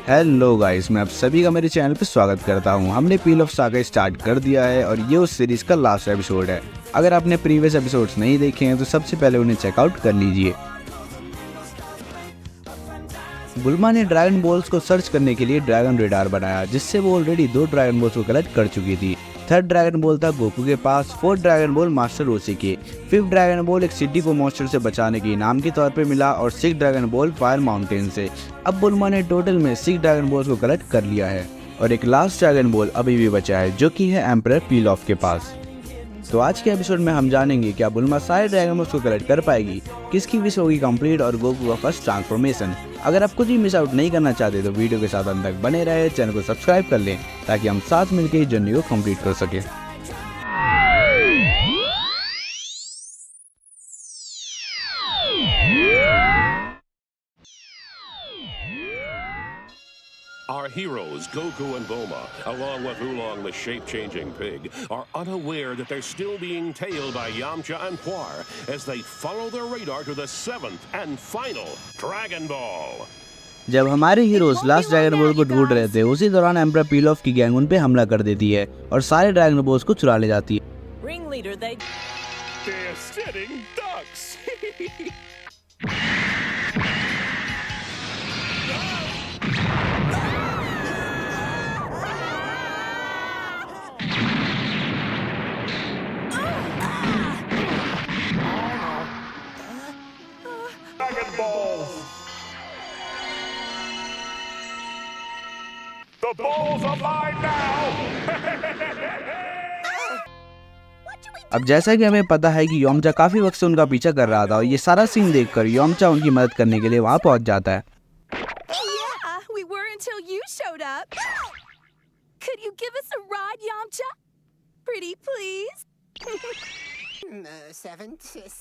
Hello guys, मैं आप सभी का मेरे चैनल पे स्वागत करता हूं। हमने पील ऑफ सागा स्टार्ट कर दिया है और ये उस सीरीज का लास्ट एपिसोड है। अगर आपने प्रीवियस एपिसोड्स नहीं देखे हैं तो सबसे पहले उन्हें चेकआउट कर लीजिए। बुल्मा ने ड्रैगन बॉल्स को सर्च करने के लिए ड्रैगन रेडार बनाया, जिससे वो ऑलरेडी 2 ड्रैगन बॉल्स को कलेक्ट कर चुकी थी। 3rd ड्रैगन बॉल था गोकू के पास, 4th Dragon Ball Master Roshi के, 5th ड्रैगन बॉल एक सिटी को मॉन्स्टर से बचाने के इनाम के तौर पे मिला और 6th dragon ball fire mountain से। अब बुल्मा ने टोटल में 6 ड्रैगन बॉल्स को कलेक्ट कर लिया है और एक लास्ट ड्रैगन बॉल अभी भी बचा है, जो कि है एम्परर पील ऑफ के पास। तो आज के एपिसोड में हम जानेंगे क्या बुल्मा सारे ड्रैगन बॉल्स को कलेक्ट कर पाएगी, किसकी विश होगी कंप्लीट और गोकू का फर्स्ट ट्रांसफॉर्मेशन। अगर आप कुछ भी मिस आउट नहीं करना चाहते तो वीडियो के साथ अंत तक बने रहे, चैनल को सब्सक्राइब कर लें ताकि हम साथ मिलकर इस जर्नी को कंप्लीट कर सकें। Our heroes, Goku and Bulma, along with Oolong the shape-changing pig, are unaware that they're still being tailed by Yamcha and Puar as they follow their radar to the 7th and final Dragon Ball. जब हमारे heroes last dragon ball को ढूंढ रहे थे, उसी दौरान emperor peel of की gang उन पे हमला कर देती है और सारे ड्रैगन बॉल्स को चुरा ले जाती है। They're sitting ducks. Dragon Balls. The balls are mine now. अब जैसा कि हमें पता है कि यामचा काफी वक्त से उनका पीछा कर रहा था और ये सारा सीन देखकर यामचा उनकी मदद करने के लिए वहां पहुंच जाता है। Yeah, we were until you showed up. Could you give us a ride, Yamcha? Pretty please?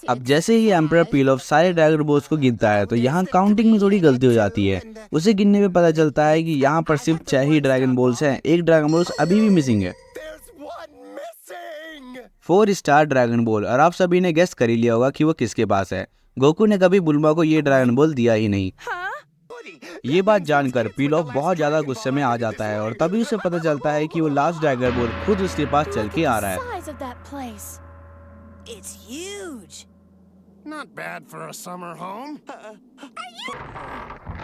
अब जैसे ही एम्परर पील ऑफ सारे ड्रैगन बॉल्स को गिनता है तो यहाँ काउंटिंग में थोड़ी गलती हो जाती है। उसे गिनने में पता चलता है कि यहाँ पर सिर्फ 6 ही ड्रैगन बॉल्स हैं, एक ड्रैगन बॉल्स अभी भी मिसिंग है। 4 स्टार ड्रैगन बॉल, और आप सभी ने गेस कर ही लिया होगा कि वो किसके पास है। गोकू ने कभी बुल्मा को ये ड्रैगन बॉल दिया ही नहीं। ये बात जानकर पील ऑफ बहुत ज्यादा गुस्से में आ जाता है और तभी उसे पता चलता है कि वो लास्ट ड्रैगन बॉल खुद उसके पास चल के आ रहा है। It's huge. Not bad for a summer home.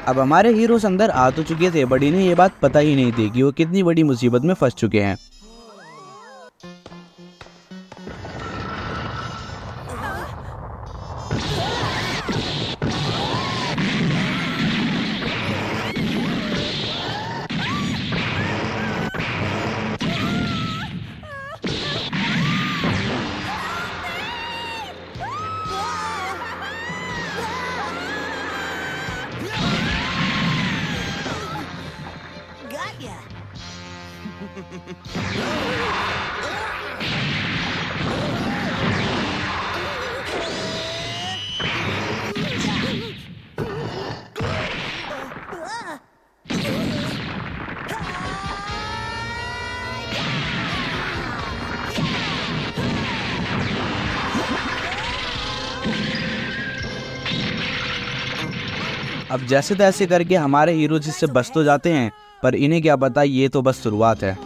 अब हमारे हीरोज अंदर आ तो चुके थे, बट इन्हें ये बात पता ही नहीं थी कि वो कितनी बड़ी मुसीबत में फंस चुके हैं। Got ya. अब जैसे तैसे करके हमारे हीरोज इससे बच तो जाते हैं, पर इन्हें क्या पता ये तो बस शुरुआत है।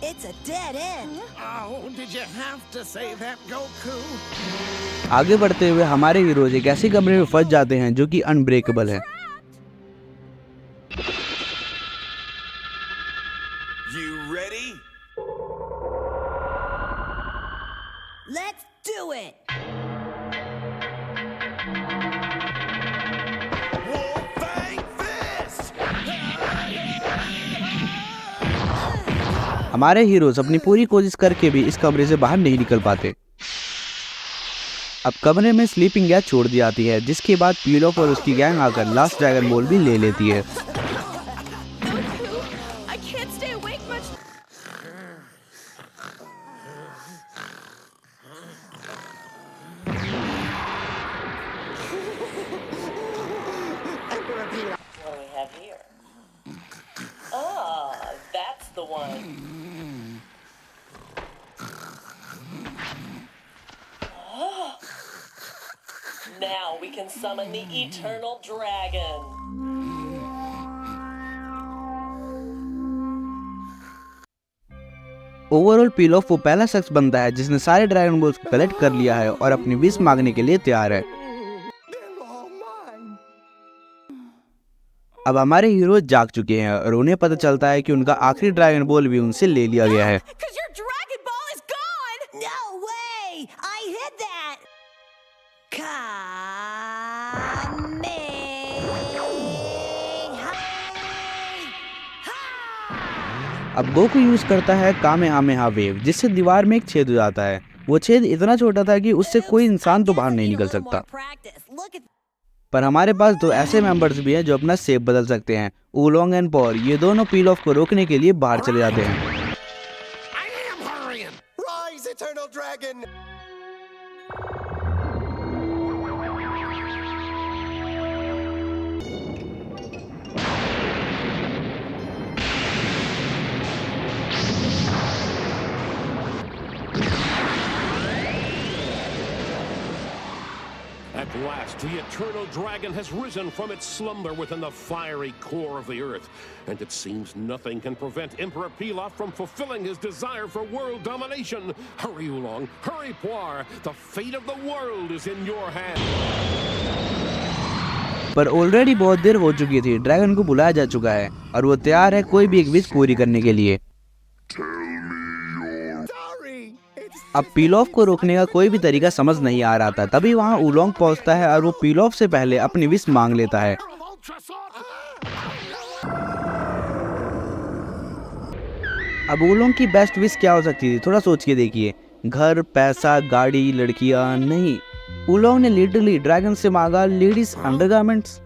It's a dead end. Oh, did you have to say that, Goku? आगे बढ़ते हुए हमारे हीरोज एक ऐसे कमरे में फंस जाते हैं जो कि अनब्रेकेबल है। You ready? Let's do it. Wolfang Fist! हमारे हीरोज अपनी पूरी कोशिश करके भी इस कमरे से बाहर नहीं निकल पाते। अब कमरे में स्लीपिंग गैस छोड़ दी जाती है, जिसके बाद पील ऑफ और उसकी गैंग आकर लास्ट ड्रैगन बॉल भी ले लेती है। I can't stay awake much. What do we have here? Ah, that's the one. Now we can summon the Eternal Dragon. Overall Pilaf वो पहला शख्स बनता है जिसने सारे ड्रैगन बॉल्स को कलेक्ट कर लिया है और अपनी विश मांगने के लिए तैयार है। अब हमारे हीरो जाग चुके हैं और उन्हें पता चलता है कि उनका आखिरी ड्रैगन बॉल भी उनसे ले लिया गया है। Because your Dragon Ball is gone! No way! I hid that! अब गोकू यूज करता है कामेहामेहा वेव, जिससे दीवार में एक छेद हो जाता है। वो छेद इतना छोटा था कि उससे कोई इंसान तो बाहर नहीं निकल सकता। पर हमारे पास दो ऐसे मेंबर्स भी हैं जो अपना शेप बदल सकते हैं, ओलोंग एंड पॉर। ये दोनों पील ऑफ को रोकने के लिए बाहर चले जाते हैं। I am hurrying. Rise, Eternal Dragon. At last, the Eternal Dragon has risen from its slumber within the fiery core of the Earth, and it seems nothing can prevent Emperor Pilaf from fulfilling his desire for world domination. Hurry, Oolong, hurry, Puar. The fate of the world is in your hands. पर already बहुत देर हो चुकी थी। Dragon को बुलाया जा चुका है और वो तैयार है कोई भी एक विश पूरी करने के लिए। अब पीलॉफ को रोकने का कोई भी तरीका समझ नहीं आ रहा था। तभी वहाँ ओलोंग पहुँचता है और वो पीलॉफ से पहले अपनी विश मांग लेता है। अब ओलोंग की बेस्ट विश क्या हो सकती थी, थोड़ा सोच के देखिए। घर, पैसा, गाड़ी, लड़कियां नहीं। ओलोंग ने लिटरली ड्रैगन से मांगा लेडीज अंडरगारमेंट्स।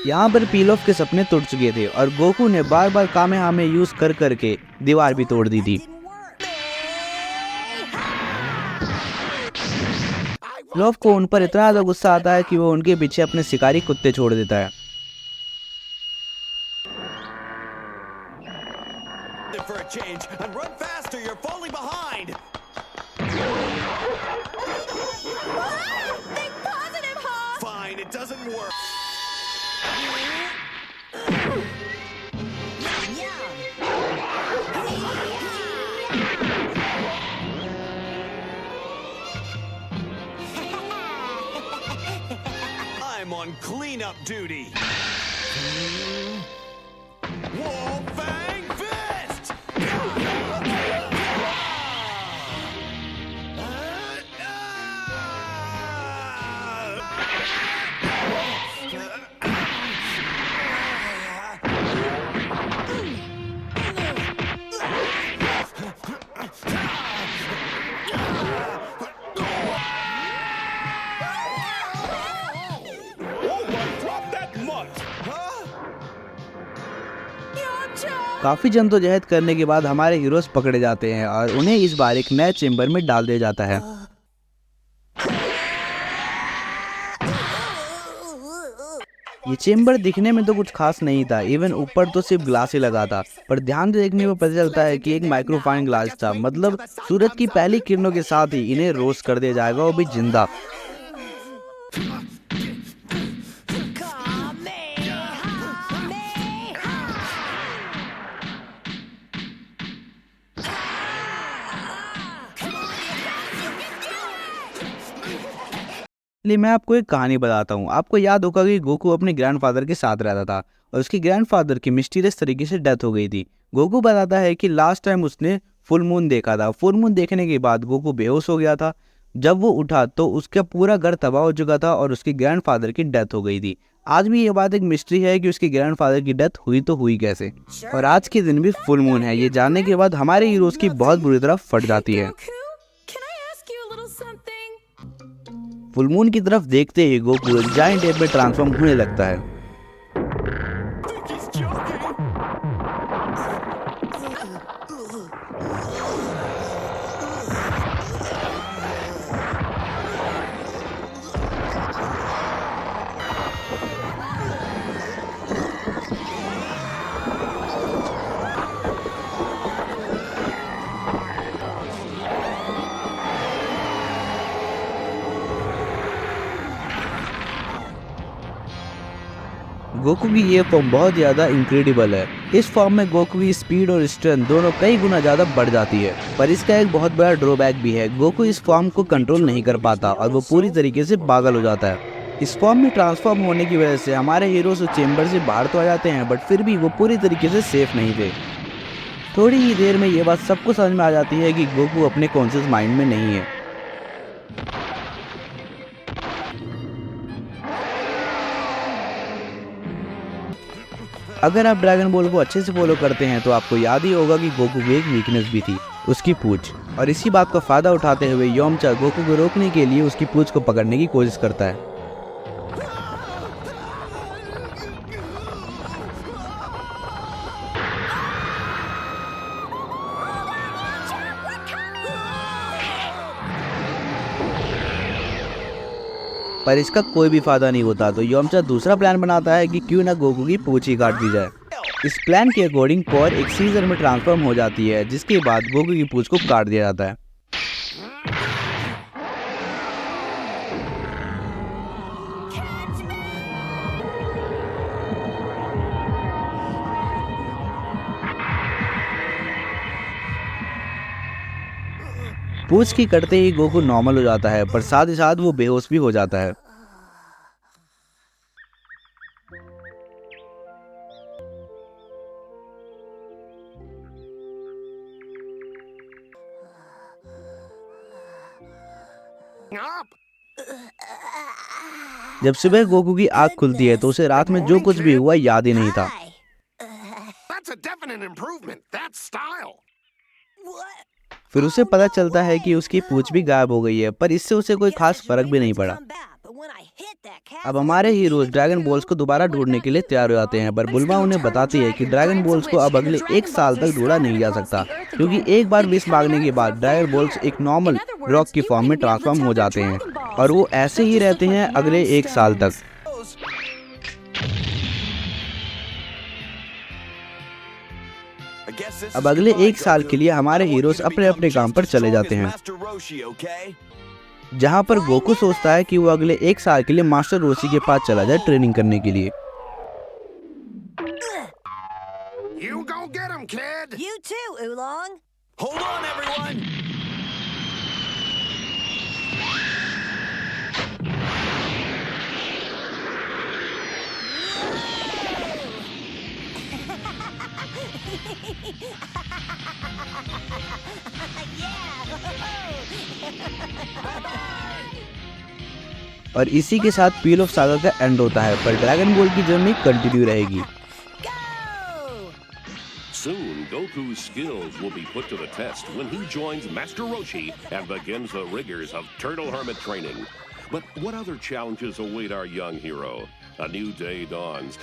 यहाँ पर पीलॉफ के सपने टूट चुके थे और गोकू ने बार बार कामेहामे यूज कर करके दीवार भी तोड़ दी थी। पीलॉफ को उन पर इतना ज्यादा गुस्सा आता है कि वो उनके पीछे अपने शिकारी कुत्ते छोड़ देता है। For a change, and run faster, you're falling behind. Think positive, huh? Fine, it doesn't work. I'm on cleanup duty. Wolfang Fist! काफी जद्दोजहद करने के बाद हमारे हीरोज पकड़े जाते हैं और उन्हें इस बार एक नए चेम्बर में डाल दिया जाता है। ये चेम्बर दिखने में तो कुछ खास नहीं था, इवन ऊपर तो सिर्फ ग्लास ही लगा था, पर ध्यान से देखने पर पता चलता है कि एक माइक्रोफाइन ग्लास था। मतलब सूरज की पहली किरणों के साथ ही इन्हें रोस्ट कर दिया जाएगा, वो भी जिंदा। मैं आपको एक कहानी बताता हूँ। आपको याद होगा कि गोकू अपने ग्रैंडफादर के साथ रहता था और उसके ग्रैंडफादर की मिस्टीरियस तरीके से डेथ हो गई थी। गोकू बताता है कि लास्ट टाइम उसने फुल मून देखा था। फुल मून देखने के बाद गोकू बेहोश हो गया था। जब वो उठा तो उसका पूरा घर तबाह हो चुका था और उसके ग्रैंडफादर की डेथ हो गई थी। आज भी ये बात एक मिस्ट्री है कि उसके ग्रैंडफादर की डेथ हुई तो हुई कैसे। और आज के दिन भी फुल मून है। ये जानने के बाद हमारे हीरोज की बहुत बुरी तरह फट जाती है। फुल मून की तरफ देखते ही गोकू एक जायंट एप में ट्रांसफॉर्म होने लगता है। Think he's joking. गोकू की ये फॉर्म बहुत ज़्यादा इंक्रेडिबल है। इस फॉर्म में गोकू की स्पीड और स्ट्रेंथ दोनों कई गुना ज़्यादा बढ़ जाती है, पर इसका एक बहुत बड़ा ड्रॉबैक भी है। गोकू इस फॉर्म को कंट्रोल नहीं कर पाता और वो पूरी तरीके से पागल हो जाता है। इस फॉर्म में ट्रांसफॉर्म होने की वजह से हमारे हीरोज उस चेंबर से बाहर तो आ जाते हैं, बट फिर भी वो पूरी तरीके से सेफ नहीं थे। थोड़ी ही देर में ये बात सबको समझ में आ जाती है कि गोकू अपने कॉन्शियस माइंड में नहीं है। अगर आप ड्रैगन बॉल को अच्छे से फॉलो करते हैं तो आपको याद ही होगा कि गोकू की एक वीकनेस भी थी, उसकी पूंछ। और इसी बात का फायदा उठाते हुए यामचा गोकू को रोकने के लिए उसकी पूंछ को पकड़ने की कोशिश करता है। पर इसका कोई भी फायदा नहीं होता, तो यामचा दूसरा प्लान बनाता है कि क्यों ना गोकू की पूंछ ही काट दी जाए। इस प्लान के अकॉर्डिंग पॉवर एक सीजर में ट्रांसफॉर्म हो जाती है, जिसके बाद गोकू की पूंछ को काट दिया जाता है। पूंछ की कटते ही गोकू नॉर्मल हो जाता है, पर साथ ही साथ वो बेहोश भी हो जाता है। जब सुबह गोकू की आंख खुलती है तो उसे रात में जो कुछ भी हुआ याद ही नहीं था। That's a definite improvement. That's style. फिर उसे पता चलता है कि उसकी पूंछ भी गायब हो गई है, पर इससे उसे कोई खास फर्क भी नहीं पड़ा। अब हमारे हीरोज ड्रैगन बॉल्स को दोबारा ढूंढने के लिए तैयार हो जाते हैं, पर बुल्मा उन्हें बताती है कि ड्रैगन बॉल्स को अब अगले 1 साल तक ढूंढा नहीं जा सकता, क्योंकि एक बार विश मांगने के बाद ड्रैगन बॉल्स एक नॉर्मल रॉक की फॉर्म में ट्रांसफॉर्म हो जाते हैं और वो ऐसे ही रहते हैं अगले 1 साल तक। अब अगले 1 साल के लिए हमारे हीरोज अपने अपने काम पर चले जाते हैं, जहां पर गोकू सोचता है कि वो अगले 1 साल के लिए मास्टर रोशी के पास चला जाए ट्रेनिंग करने के लिए। You go get him, kid. You too, Oolong. Hold on, everyone. और इसी के साथ पील ऑफ सागा का एंड होता है, पर ड्रैगन बॉल की जर्नी कंटिन्यू रहेगी। Soon, Goku's skills will be put to the test when he joins Master Roshi and begins the rigors of Turtle Hermit training. But what other challenges await our young hero? A new day dawns.